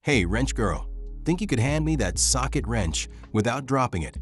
Hey, wrench girl, think you could hand me that socket wrench without dropping it?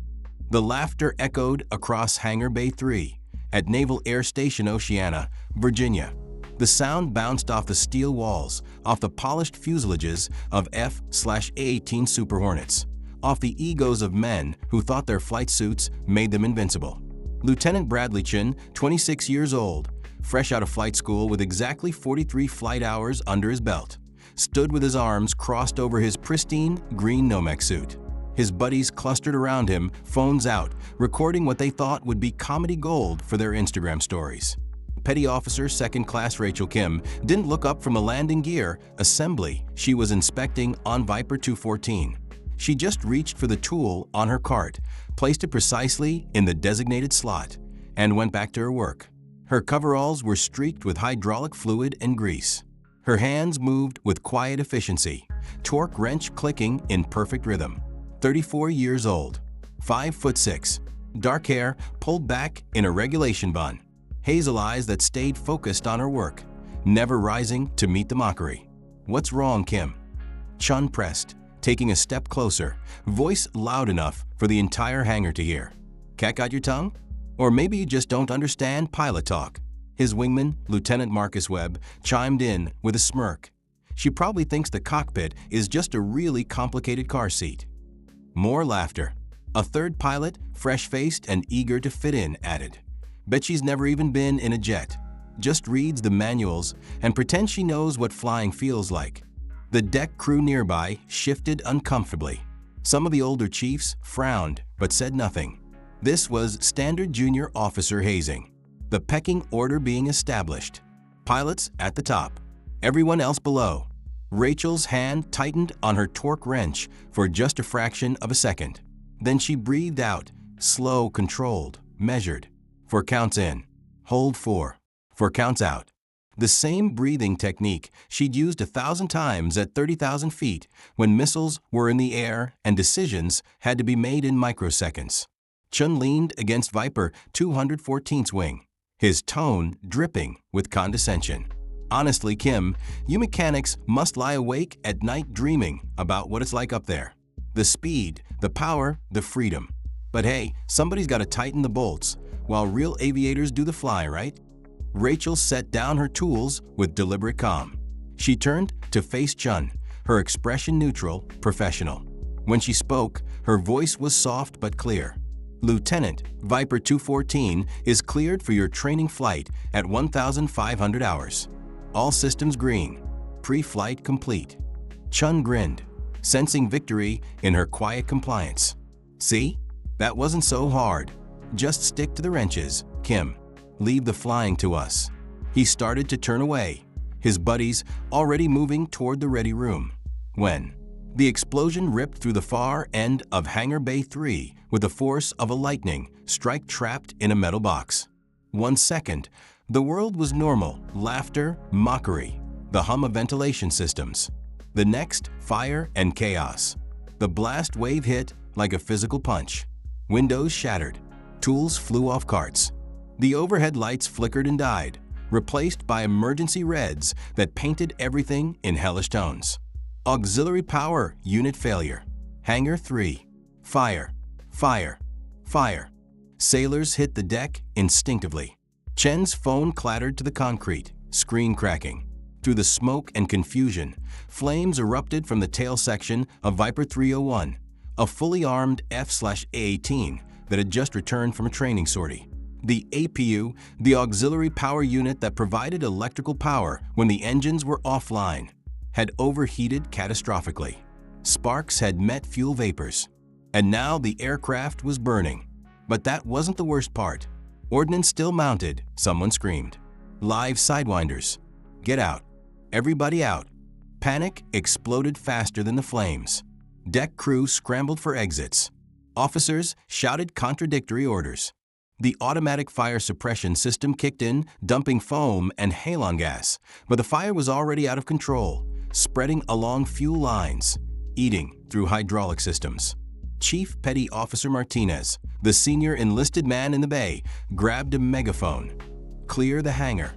The laughter echoed across Hangar Bay 3 at Naval Air Station Oceana, Virginia. The sound bounced off the steel walls, off the polished fuselages of F/A-18 Super Hornets, off the egos of men who thought their flight suits made them invincible. Lieutenant Bradley Chin, 26 years old, fresh out of flight school with exactly 43 flight hours under his belt, stood with his arms crossed over his pristine green Nomex suit. His buddies clustered around him, phones out, recording what they thought would be comedy gold for their Instagram stories. Petty Officer Second Class Rachel Kim didn't look up from the landing gear assembly she was inspecting on Viper 214. She just reached for the tool on her cart, placed it precisely in the designated slot, and went back to her work. Her coveralls were streaked with hydraulic fluid and grease. Her hands moved with quiet efficiency, torque wrench clicking in perfect rhythm. 34 years old, 5'6", dark hair pulled back in a regulation bun, hazel eyes that stayed focused on her work, never rising to meet the mockery. "What's wrong, Kim?" Chun pressed, taking a step closer, voice loud enough for the entire hangar to hear. "Cat got your tongue? Or maybe you just don't understand pilot talk." His wingman, Lieutenant Marcus Webb, chimed in with a smirk. "She probably thinks the cockpit is just a really complicated car seat." More laughter. A third pilot, fresh-faced and eager to fit in, added, "Bet she's never even been in a jet. Just reads the manuals and pretends she knows what flying feels like." The deck crew nearby shifted uncomfortably. Some of the older chiefs frowned but said nothing. This was standard junior officer hazing. The pecking order being established. Pilots at the top, everyone else below. Rachel's hand tightened on her torque wrench for just a fraction of a second. Then she breathed out, slow, controlled, measured. 4 counts in. Hold 4. 4 counts out. The same breathing technique she'd used 1,000 times at 30,000 feet when missiles were in the air and decisions had to be made in microseconds. Chun leaned against Viper 214's wing, his tone dripping with condescension. "Honestly, Kim, you mechanics must lie awake at night dreaming about what it's like up there. The speed, the power, the freedom. But hey, somebody's got to tighten the bolts, while real aviators do the fly, right?" Rachel set down her tools with deliberate calm. She turned to face Chun, her expression neutral, professional. When she spoke, her voice was soft but clear. "Lieutenant, Viper 214 is cleared for your training flight at 1,500 hours. All systems green. Pre-flight complete." Chun grinned, sensing victory in her quiet compliance. "See? That wasn't so hard. Just stick to the wrenches, Kim. Leave the flying to us." He started to turn away, his buddies already moving toward the ready room, when the explosion ripped through the far end of Hangar Bay 3 with the force of a lightning strike trapped in a metal box. 1 second, the world was normal, laughter, mockery, the hum of ventilation systems. The next, fire and chaos. The blast wave hit like a physical punch. Windows shattered. Tools flew off carts. The overhead lights flickered and died, replaced by emergency reds that painted everything in hellish tones. Auxiliary power unit failure. Hangar 3. Fire. Fire. Fire. Sailors hit the deck instinctively. Chen's phone clattered to the concrete, screen cracking. Through the smoke and confusion, flames erupted from the tail section of Viper 301, a fully armed F/A-18 that had just returned from a training sortie. The APU, the auxiliary power unit that provided electrical power when the engines were offline, had overheated catastrophically. Sparks had met fuel vapors, and now the aircraft was burning. But that wasn't the worst part. Ordnance still mounted, someone screamed. "Live Sidewinders! Get out! Everybody out!" Panic exploded faster than the flames. Deck crew scrambled for exits. Officers shouted contradictory orders. The automatic fire suppression system kicked in, dumping foam and halon gas, but the fire was already out of control, spreading along fuel lines, eating through hydraulic systems. Chief Petty Officer Martinez, the senior enlisted man in the bay, grabbed a megaphone. "Clear the hangar.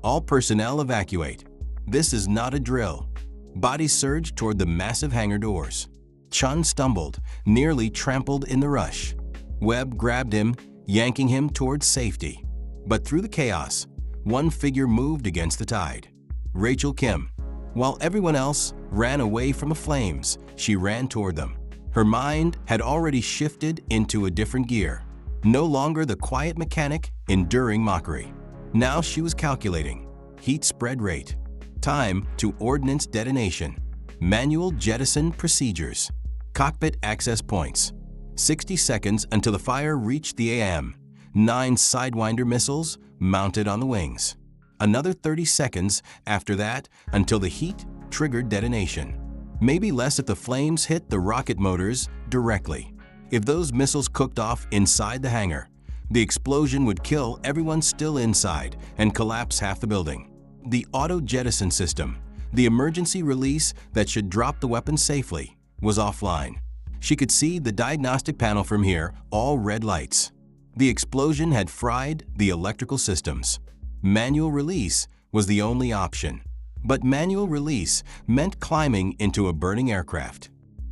All personnel evacuate. This is not a drill." Body surged toward the massive hangar doors. Chun stumbled, nearly trampled in the rush. Webb grabbed him, yanking him towards safety. But through the chaos, one figure moved against the tide. Rachel Kim. While everyone else ran away from the flames, she ran toward them. Her mind had already shifted into a different gear. No longer the quiet mechanic enduring mockery. Now she was calculating heat spread rate, time to ordnance detonation, manual jettison procedures, cockpit access points, 60 seconds until the fire reached the AM, 9 Sidewinder missiles mounted on the wings. Another 30 seconds after that until the heat triggered detonation. Maybe less if the flames hit the rocket motors directly. If those missiles cooked off inside the hangar, the explosion would kill everyone still inside and collapse half the building. The auto-jettison system, the emergency release that should drop the weapon safely, was offline. She could see the diagnostic panel from here, all red lights. The explosion had fried the electrical systems. Manual release was the only option. But manual release meant climbing into a burning aircraft,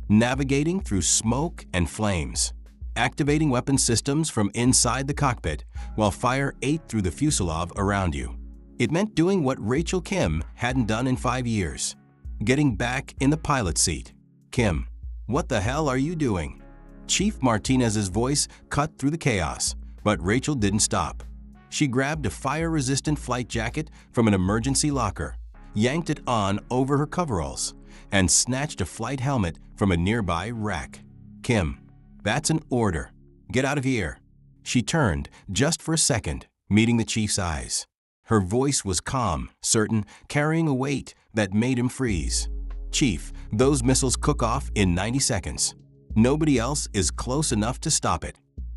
navigating through smoke and flames, activating weapon systems from inside the cockpit while fire ate through the fuselage around you. It meant doing what Rachel Kim hadn't done in 5 years, getting back in the pilot seat. Kim, what the hell are you doing? Chief Martinez's voice cut through the chaos, but Rachel didn't stop. She grabbed a fire-resistant flight jacket from an emergency locker, yanked it on over her coveralls, and snatched a flight helmet from a nearby rack. Kim, that's an order. Get out of here. She turned just for a second, meeting the chief's eyes. Her voice was calm, certain, carrying a weight that made him freeze. Chief, those missiles cook off in 90 seconds. Nobody else is close enough to stop it.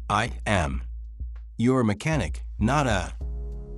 I am. You're a mechanic, not a...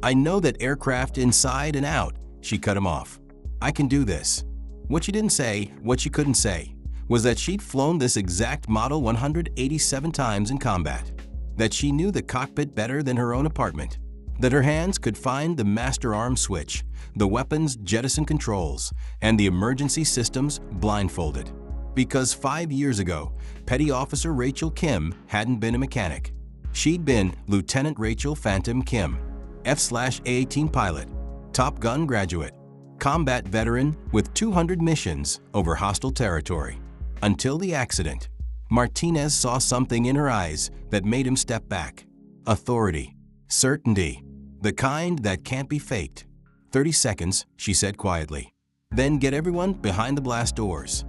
I know that aircraft inside and out, she cut him off. I can do this. What she didn't say, what she couldn't say, was that she'd flown this exact model 187 times in combat, that she knew the cockpit better than her own apartment, that her hands could find the master arm switch, the weapons jettison controls, and the emergency systems blindfolded. Because 5 years ago, Petty Officer Rachel Kim hadn't been a mechanic. She'd been Lieutenant Rachel Phantom Kim, F/A-18 pilot, Top Gun graduate, combat veteran with 200 missions over hostile territory. Until the accident, Martinez saw something in her eyes that made him step back. Authority, certainty, the kind that can't be faked. 30 seconds, she said quietly. Then get everyone behind the blast doors.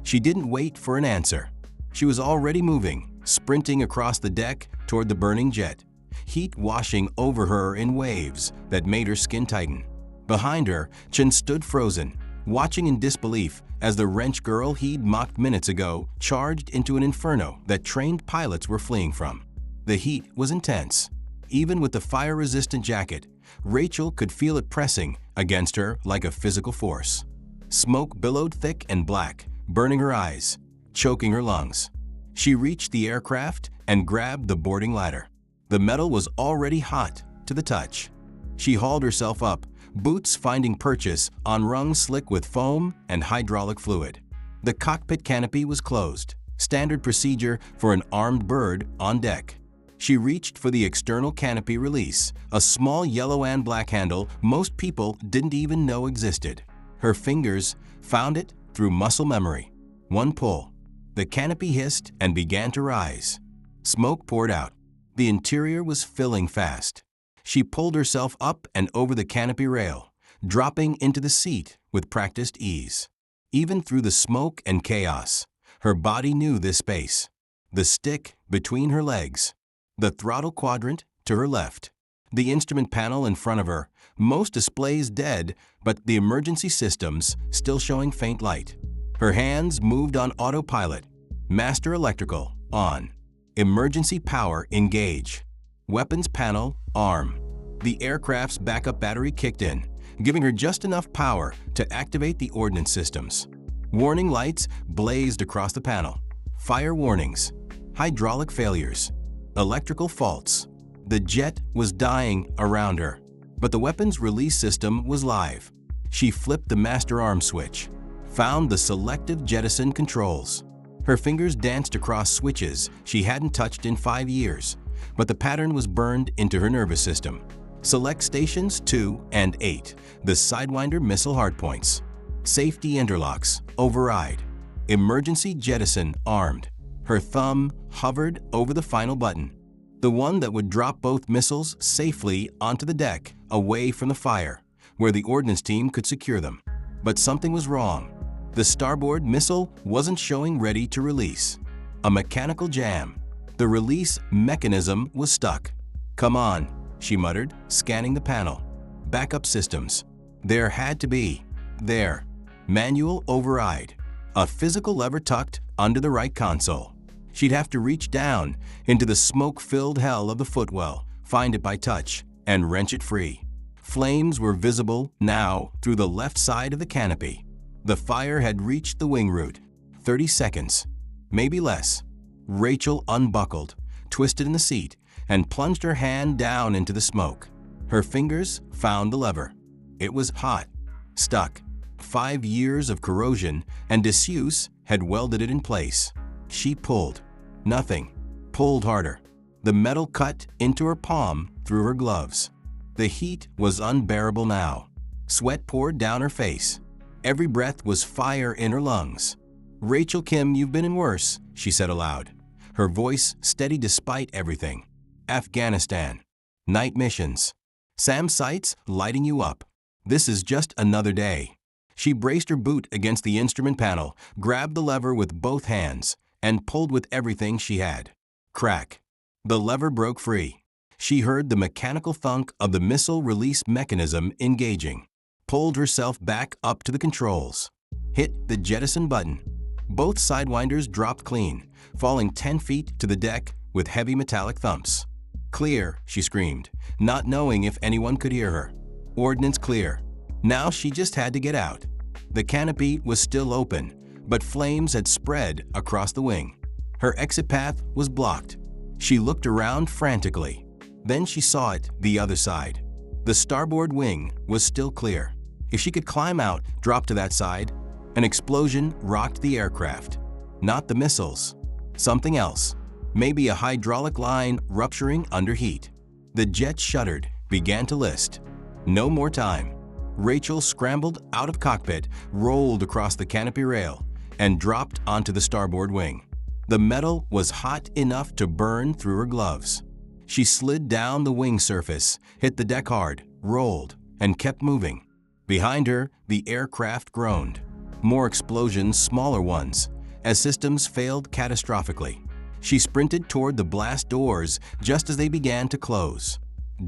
She didn't wait for an answer. She was already moving, sprinting across the deck toward the burning jet, heat washing over her in waves that made her skin tighten. Behind her, Chen stood frozen, watching in disbelief as the wrench girl he'd mocked minutes ago charged into an inferno that trained pilots were fleeing from. The heat was intense. Even with the fire-resistant jacket, Rachel could feel it pressing against her like a physical force. Smoke billowed thick and black, burning her eyes, choking her lungs. She reached the aircraft and grabbed the boarding ladder. The metal was already hot to the touch. She hauled herself up, boots finding purchase on rungs slick with foam and hydraulic fluid. The cockpit canopy was closed, standard procedure for an armed bird on deck. She reached for the external canopy release, a small yellow and black handle most people didn't even know existed. Her fingers found it through muscle memory. One pull. The canopy hissed and began to rise. Smoke poured out. The interior was filling fast. She pulled herself up and over the canopy rail, dropping into the seat with practiced ease. Even through the smoke and chaos, her body knew this space. The stick between her legs, the throttle quadrant to her left, the instrument panel in front of her, most displays dead, but the emergency systems still showing faint light. Her hands moved on autopilot. Master electrical, on. Emergency power, engage. Weapons panel, arm. The aircraft's backup battery kicked in, giving her just enough power to activate the ordnance systems. Warning lights blazed across the panel. Fire warnings, hydraulic failures, electrical faults. The jet was dying around her, but the weapons release system was live. She flipped the master arm switch. found the selective jettison controls. Her fingers danced across switches she hadn't touched in 5 years, but the pattern was burned into her nervous system. Select Stations 2 and 8, the Sidewinder missile hardpoints. Safety interlocks, override. Emergency jettison armed. Her thumb hovered over the final button, the one that would drop both missiles safely onto the deck, away from the fire, where the ordnance team could secure them. But something was wrong. The starboard missile wasn't showing ready to release. A mechanical jam. The release mechanism was stuck. "Come on," she muttered, scanning the panel. Backup systems. There had to be. There. Manual override. A physical lever tucked under the right console. She'd have to reach down into the smoke-filled hell of the footwell, find it by touch, and wrench it free. Flames were visible now through the left side of the canopy. The fire had reached the wing root. 30 seconds. Maybe less. Rachel unbuckled, twisted in the seat, and plunged her hand down into the smoke. Her fingers found the lever. It was hot. Stuck. 5 years of corrosion and disuse had welded it in place. She pulled. Nothing. Pulled harder. The metal cut into her palm through her gloves. The heat was unbearable now. Sweat poured down her face. Every breath was fire in her lungs. "Rachel Kim, you've been in worse," she said aloud, her voice steady despite everything. "Afghanistan. Night missions. SAM sights lighting you up. This is just another day." She braced her boot against the instrument panel, grabbed the lever with both hands, and pulled with everything she had. Crack. The lever broke free. She heard the mechanical thunk of the missile release mechanism engaging. Pulled herself back up to the controls. Hit the jettison button. Both sidewinders dropped clean, falling 10 feet to the deck with heavy metallic thumps. "Clear," she screamed, not knowing if anyone could hear her. Ordnance clear. Now she just had to get out. The canopy was still open, but flames had spread across the wing. Her exit path was blocked. She looked around frantically. Then she saw it the other side. The starboard wing was still clear. If she could climb out, drop to that side. An explosion rocked the aircraft. Not the missiles. Something else. Maybe a hydraulic line rupturing under heat. The jet shuddered, began to list. No more time. Rachel scrambled out of cockpit, rolled across the canopy rail, and dropped onto the starboard wing. The metal was hot enough to burn through her gloves. She slid down the wing surface, hit the deck hard, rolled, and kept moving. Behind her, the aircraft groaned. More explosions, smaller ones, as systems failed catastrophically. She sprinted toward the blast doors just as they began to close.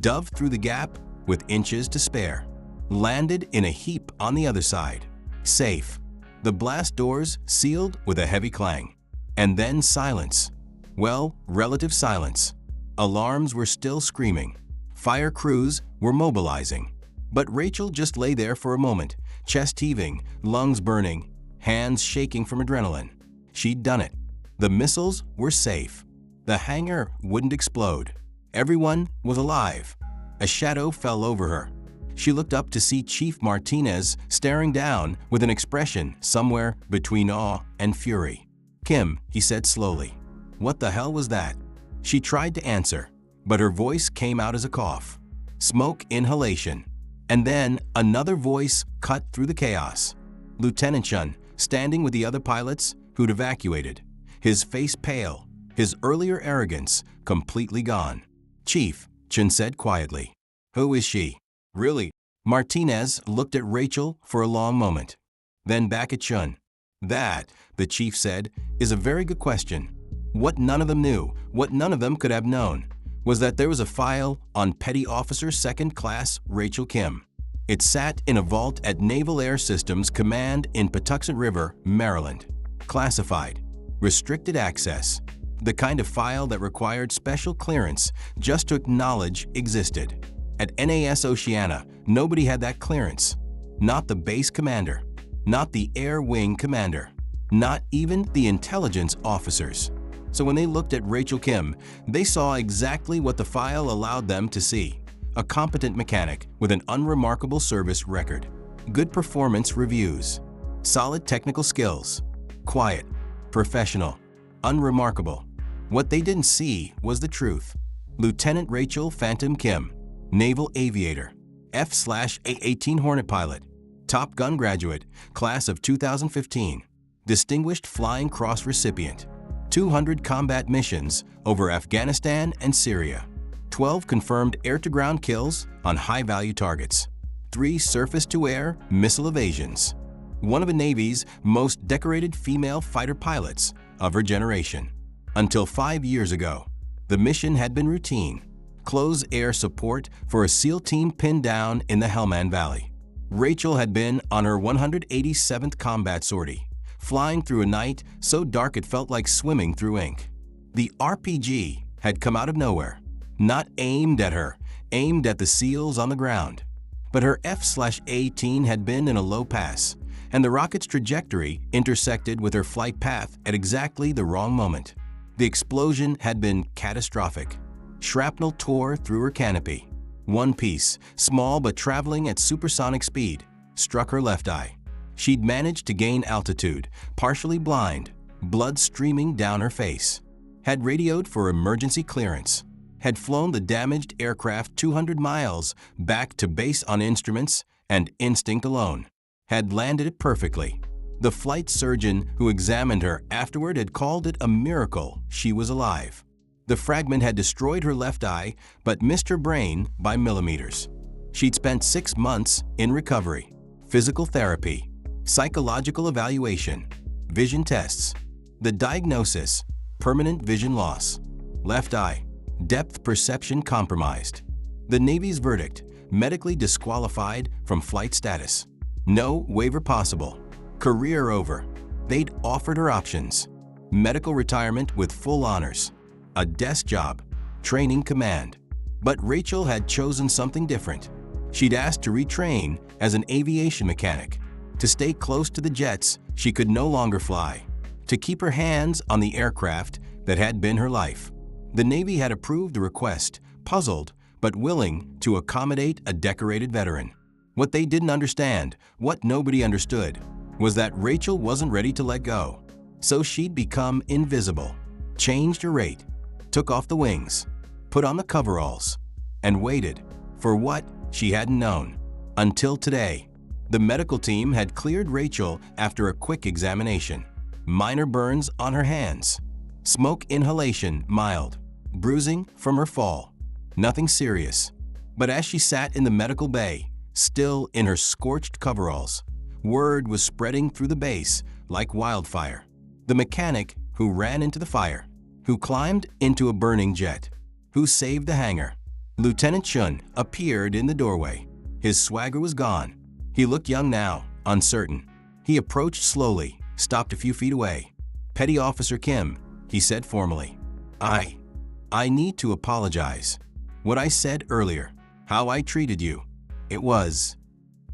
Dove through the gap with inches to spare. Landed in a heap on the other side. Safe. The blast doors sealed with a heavy clang. And then silence. Well, relative silence. Alarms were still screaming. Fire crews were mobilizing. But Rachel just lay there for a moment, chest heaving, lungs burning, hands shaking from adrenaline. She'd done it. The missiles were safe. The hangar wouldn't explode. Everyone was alive. A shadow fell over her. She looked up to see Chief Martinez staring down with an expression somewhere between awe and fury. "Kim," he said slowly. "What the hell was that?" She tried to answer, but her voice came out as a cough. Smoke inhalation. And then another voice cut through the chaos. Lieutenant Chun, standing with the other pilots who'd evacuated, his face pale, his earlier arrogance completely gone. "Chief," Chun said quietly. "Who is she?" "Really?" Martinez looked at Rachel for a long moment, then back at Chun. "That," the chief said, "is a very good question. What none of them knew, what none of them could have known, was that there was a file on Petty Officer 2nd Class Rachel Kim. It sat in a vault at Naval Air Systems Command in Patuxent River, Maryland. Classified. Restricted access. The kind of file that required special clearance just to acknowledge existed. At NAS Oceana, nobody had that clearance. Not the base commander. Not the Air Wing commander. Not even the intelligence officers. So when they looked at Rachel Kim, they saw exactly what the file allowed them to see. A competent mechanic with an unremarkable service record. Good performance reviews. Solid technical skills. Quiet. Professional. Unremarkable. What they didn't see was the truth. Lieutenant Rachel Phantom Kim, naval aviator, F/A-18 Hornet pilot, Top Gun graduate, class of 2015, Distinguished Flying Cross recipient, 200 combat missions over Afghanistan and Syria, 12 confirmed air-to-ground kills on high-value targets, 3 surface-to-air missile evasions, one of the Navy's most decorated female fighter pilots of her generation. Until 5 years ago, the mission had been routine, close air support for a SEAL team pinned down in the Helmand Valley. Rachel had been on her 187th combat sortie, flying through a night so dark it felt like swimming through ink. The RPG had come out of nowhere, not aimed at her, aimed at the SEALs on the ground. But her F/A-18 had been in a low pass, and the rocket's trajectory intersected with her flight path at exactly the wrong moment. The explosion had been catastrophic. Shrapnel tore through her canopy. One piece, small but traveling at supersonic speed, struck her left eye. She'd managed to gain altitude, partially blind, blood streaming down her face. Had radioed for emergency clearance. Had flown the damaged aircraft 200 miles back to base on instruments and instinct alone. Had landed it perfectly. The flight surgeon who examined her afterward had called it a miracle she was alive. The fragment had destroyed her left eye but missed her brain by millimeters. She'd spent 6 months in recovery, physical therapy, psychological evaluation, vision tests. The diagnosis: permanent vision loss, left eye, depth perception compromised. The Navy's verdict: medically disqualified from flight status. No waiver possible. Career over. They'd offered her options: medical retirement with full honors, a desk job, training command. But Rachel had chosen something different. She'd asked to retrain as an aviation mechanic, to stay close to the jets she could no longer fly, to keep her hands on the aircraft that had been her life. The Navy had approved the request, puzzled but willing to accommodate a decorated veteran. What they didn't understand, what nobody understood, was that Rachel wasn't ready to let go. So she'd become invisible, changed her rate, took off the wings, put on the coveralls, and waited for what she hadn't known. Until today, the medical team had cleared Rachel after a quick examination. Minor burns on her hands, smoke inhalation mild, bruising from her fall. Nothing serious. But as she sat in the medical bay, still in her scorched coveralls, word was spreading through the base like wildfire. The mechanic who ran into the fire, who climbed into a burning jet, who saved the hangar. Lieutenant Chun appeared in the doorway. His swagger was gone. He looked young now, uncertain. He approached slowly, stopped a few feet away. "Petty Officer Kim," he said formally. I need to apologize. What I said earlier, how I treated you, it was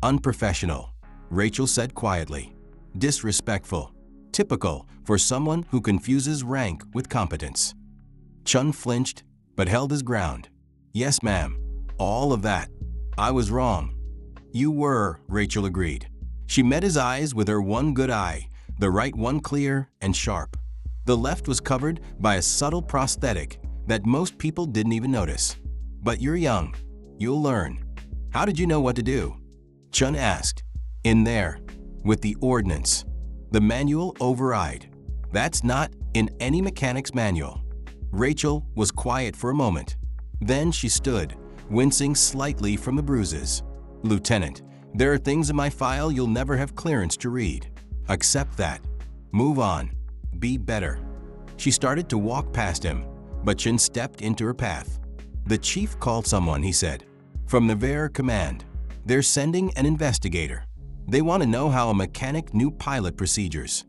unprofessional," Rachel said quietly. "Disrespectful. Typical for someone who confuses rank with competence." Chun flinched, but held his ground. "Yes, ma'am. All of that. I was wrong." "You were," Rachel agreed. She met his eyes with her one good eye, the right one clear and sharp. The left was covered by a subtle prosthetic that most people didn't even notice. "But you're young. You'll learn." "How did you know what to do?" Chun asked. "In there, with the ordnance." The manual override. "That's not in any mechanic's manual." Rachel was quiet for a moment. Then she stood, wincing slightly from the bruises. "Lieutenant, there are things in my file you'll never have clearance to read. Accept that. Move on. Be better." She started to walk past him, but Chun stepped into her path. "The chief called someone," he said. "From Navarre Command. They're sending an investigator. They want to know how a mechanic knew pilot procedures."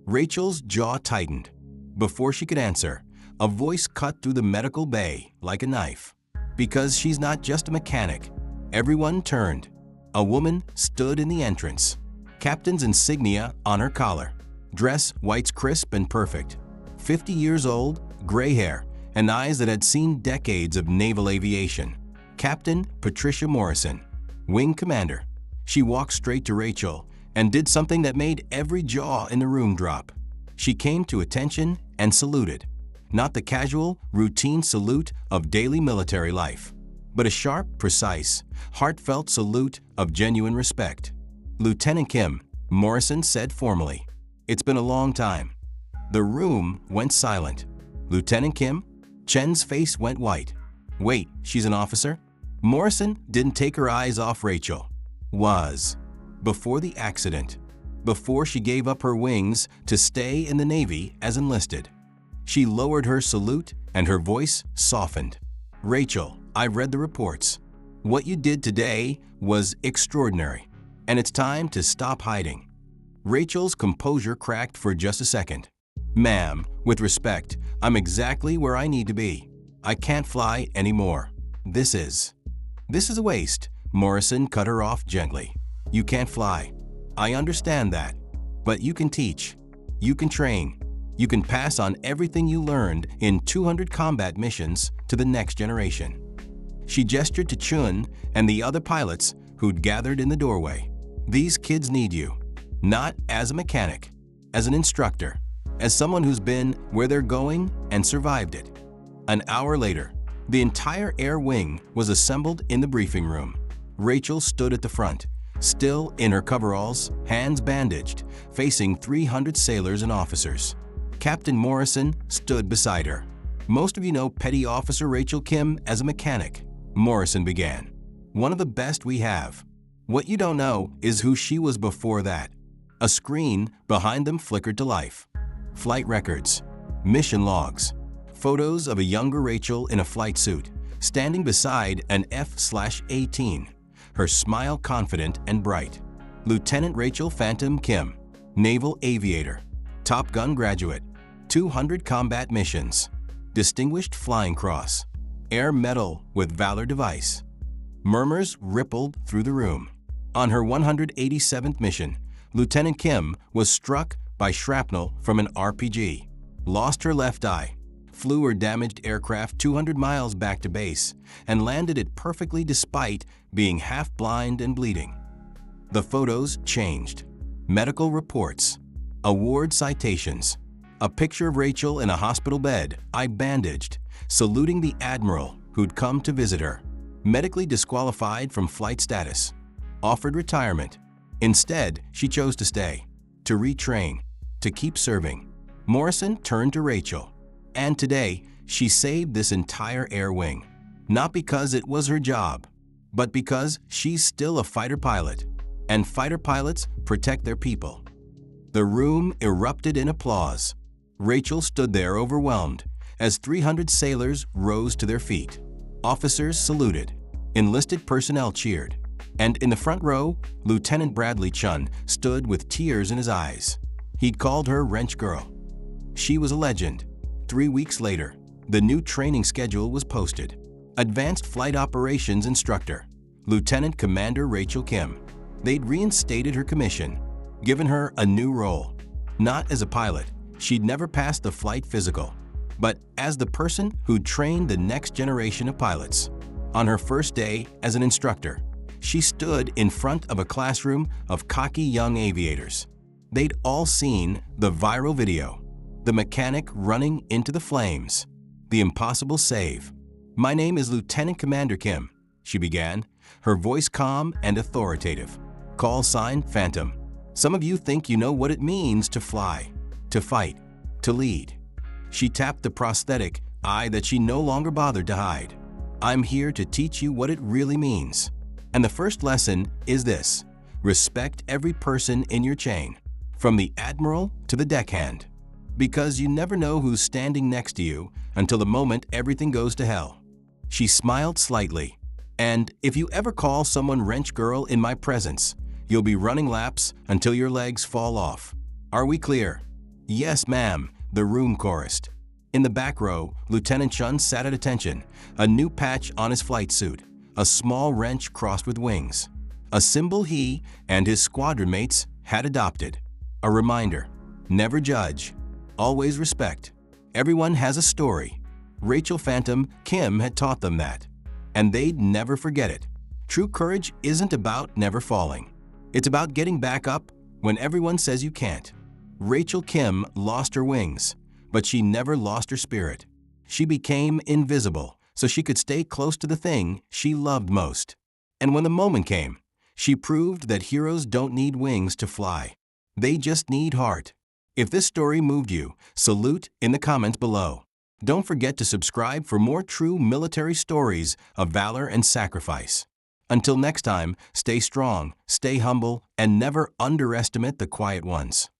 Rachel's jaw tightened. Before she could answer, a voice cut through the medical bay like a knife. Because she's not just a mechanic. Everyone turned. A woman stood in the entrance. Captain's insignia on her collar. Dress whites crisp and perfect. 50 years old, gray hair, and eyes that had seen decades of naval aviation. Captain Patricia Morrison, wing commander. She walked straight to Rachel and did something that made every jaw in the room drop. She came to attention and saluted. Not the casual, routine salute of daily military life, but a sharp, precise, heartfelt salute of genuine respect. "Lieutenant Kim," Morrison said formally. "It's been a long time." The room went silent. "Lieutenant Kim?" Chen's face went white. "Wait, she's an officer?" Morrison didn't take her eyes off Rachel. Before the accident, before she gave up her wings to stay in the Navy as enlisted. She lowered her salute and her voice softened. "Rachel, I've read the reports. What you did today was extraordinary, and it's time to stop hiding." Rachel's composure cracked for just a second. "Ma'am, with respect, I'm exactly where I need to be. I can't fly anymore. This is a waste." Morrison cut her off gently. "You can't fly. I understand that. But you can teach. You can train. You can pass on everything you learned in 200 combat missions to the next generation." She gestured to Chun and the other pilots who'd gathered in the doorway. "These kids need you. Not as a mechanic, as an instructor, as someone who's been where they're going and survived it." An hour later, the entire air wing was assembled in the briefing room. Rachel stood at the front, still in her coveralls, hands bandaged, facing 300 sailors and officers. Captain Morrison stood beside her. "Most of you know Petty Officer Rachel Kim as a mechanic," Morrison began. "One of the best we have. What you don't know is who she was before that." A screen behind them flickered to life. Flight records, mission logs, photos of a younger Rachel in a flight suit, standing beside an F/A-18, her smile confident and bright. Lieutenant Rachel Phantom Kim, naval aviator, Top Gun graduate, 200 combat missions, Distinguished Flying Cross, Air Medal with Valor device. Murmurs rippled through the room. On her 187th mission, Lieutenant Kim was struck by shrapnel from an RPG, lost her left eye, flew her damaged aircraft 200 miles back to base, and landed it perfectly despite being half blind and bleeding. The photos changed. Medical reports, award citations, a picture of Rachel in a hospital bed, eye bandaged, saluting the admiral who'd come to visit her. Medically disqualified from flight status, offered retirement. Instead, she chose to stay, to retrain, to keep serving. Morrison turned to Rachel. And today, she saved this entire air wing. Not because it was her job, but because she's still a fighter pilot, and fighter pilots protect their people. The room erupted in applause. Rachel stood there overwhelmed as 300 sailors rose to their feet. Officers saluted. Enlisted personnel cheered. And in the front row, Lieutenant Bradley Chun stood with tears in his eyes. He'd called her Wrench Girl. She was a legend. 3 weeks later, the new training schedule was posted. Advanced Flight Operations Instructor, Lieutenant Commander Rachel Kim. They'd reinstated her commission, given her a new role. Not as a pilot, she'd never passed the flight physical, but as the person who'd trained the next generation of pilots. On her first day as an instructor, she stood in front of a classroom of cocky young aviators. They'd all seen the viral video, the mechanic running into the flames, the impossible save. "My name is Lieutenant Commander Kim," she began, her voice calm and authoritative. "Call sign Phantom. Some of you think you know what it means to fly, to fight, to lead." She tapped the prosthetic eye that she no longer bothered to hide. "I'm here to teach you what it really means. And the first lesson is this: respect every person in your chain, from the admiral to the deckhand. Because you never know who's standing next to you until the moment everything goes to hell." She smiled slightly. "And if you ever call someone Wrench Girl in my presence, you'll be running laps until your legs fall off. Are we clear?" "Yes, ma'am," the room chorused. In the back row, Lieutenant Chun sat at attention, a new patch on his flight suit, a small wrench crossed with wings. A symbol he and his squadron mates had adopted. A reminder: never judge, always respect. Everyone has a story. Rachel Phantom Kim had taught them that, and they'd never forget it. True courage isn't about never falling. It's about getting back up when everyone says you can't. Rachel Kim lost her wings, but she never lost her spirit. She became invisible so she could stay close to the thing she loved most. And when the moment came, she proved that heroes don't need wings to fly. They just need heart. If this story moved you, salute in the comments below. Don't forget to subscribe for more true military stories of valor and sacrifice. Until next time, stay strong, stay humble, and never underestimate the quiet ones.